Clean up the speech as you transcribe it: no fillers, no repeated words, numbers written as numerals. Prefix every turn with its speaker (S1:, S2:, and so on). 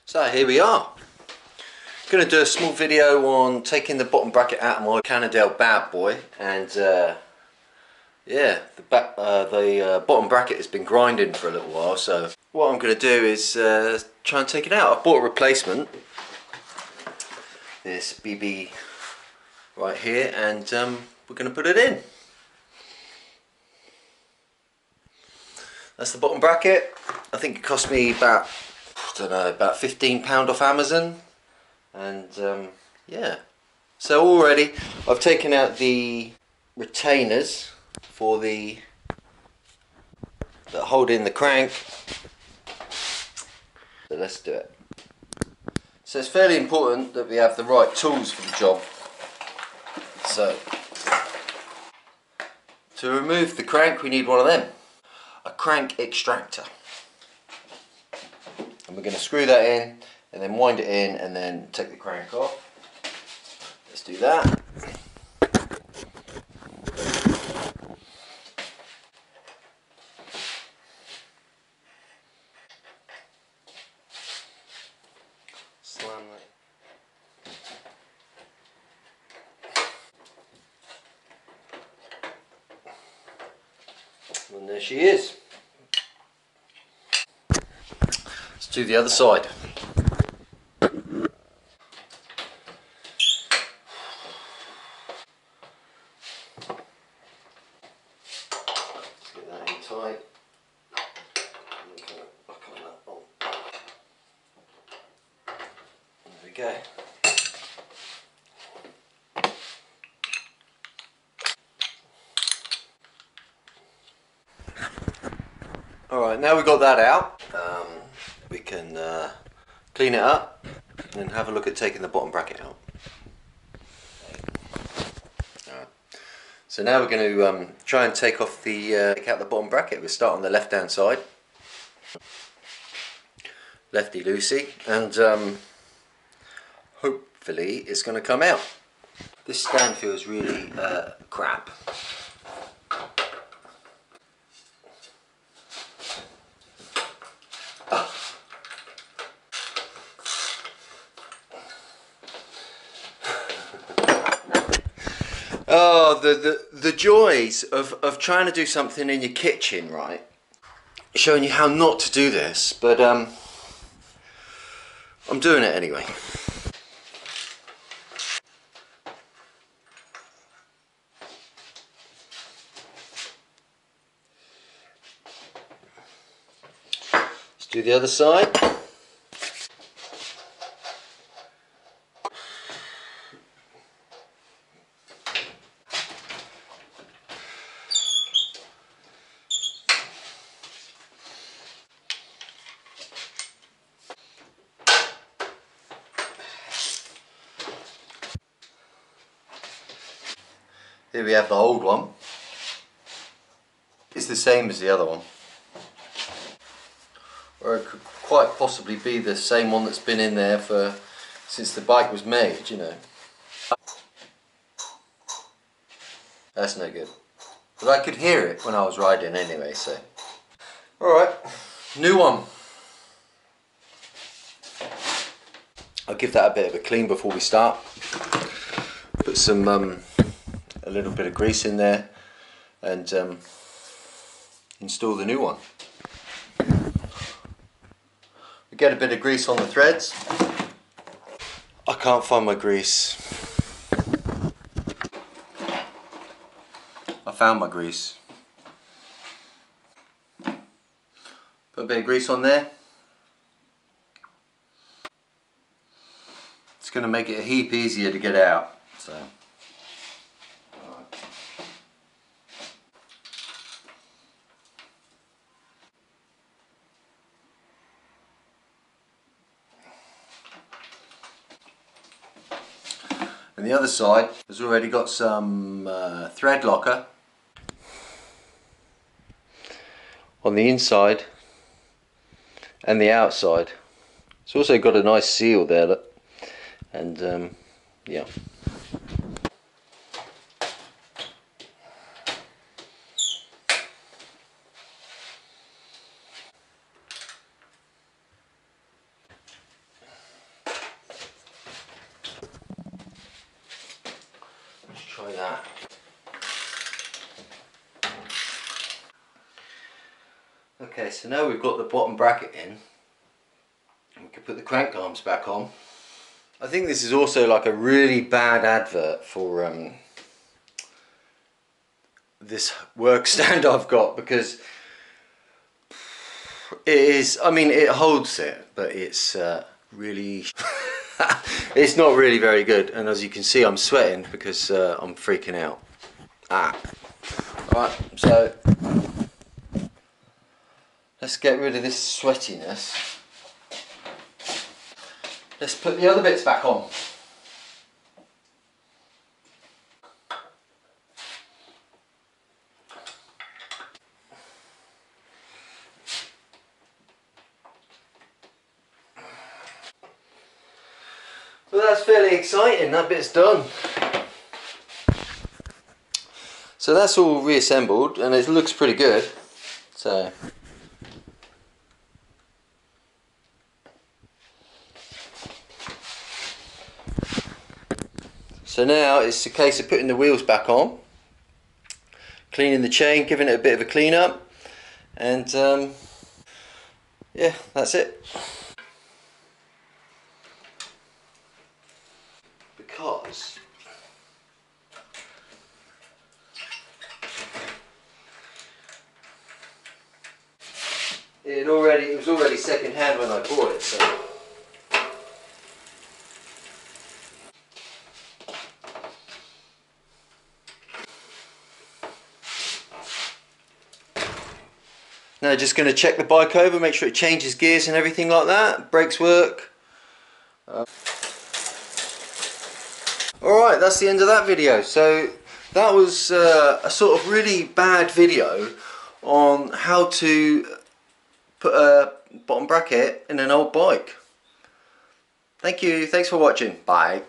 S1: So here we are. Going to do a small video on taking the bottom bracket out of my Cannondale Bad Boy, and yeah, the bottom bracket has been grinding for a little while. So what I'm going to do is try and take it out. I've bought a replacement, this BB right here, and we're going to put it in. That's the bottom bracket. I think it cost me about, I don't know, about £15 off Amazon. And yeah, so already I've taken out the retainers for that hold in the crank. So let's do it. So it's fairly important that we have the right tools for the job. So to remove the crank, we need one of them, a crank extractor, and we're going to screw that in and then wind it in and then take the crank off. Let's do that. Slam that. And there she is. Let's do the other side. Tight. Back on that bolt. There we go. Alright, now we've got that out, we can clean it up and have a look at taking the bottom bracket out. So now we're going to try and take out the bottom bracket. We'll start on the left hand side, lefty loosey, and hopefully it's going to come out. This stand feels really crap. Oh, the joys of trying to do something in your kitchen, right? Showing you how not to do this, but I'm doing it anyway. Let's do the other side. Here we have the old one. It's the same as the other one, or it could quite possibly be the same one that's been in there since the bike was made, you know. That's no good. But I could hear it when I was riding anyway, so. Alright, new one. I'll give that a bit of a clean before we start. Put some a little bit of grease in there and install the new one. We get a bit of grease on the threads. I can't find my grease. I found my grease. Put a bit of grease on there. It's going to make it a heap easier to get out. So. And the other side has already got some thread locker on the inside and the outside. It's also got a nice seal there, look. And yeah. Okay, so now we've got the bottom bracket in, we can put the crank arms back on. I think this is also like a really bad advert for this work stand I've got, because it is, I mean, it holds it, but it's really it's not really very good, and as you can see I'm sweating because I'm freaking out. Alright, so let's get rid of this sweatiness. Let's put the other bits back on. Well, that's fairly exciting, that bit's done. So that's all reassembled and it looks pretty good. So now it's a case of putting the wheels back on, cleaning the chain, giving it a bit of a clean up, and yeah, that's it. Because it was already second hand when I bought it, so now just going to check the bike over, make sure it changes gears and everything like that, brakes work. Alright, that's the end of that video. So that was a sort of really bad video on how to put a bottom bracket in an old bike. Thank you, thanks for watching, bye.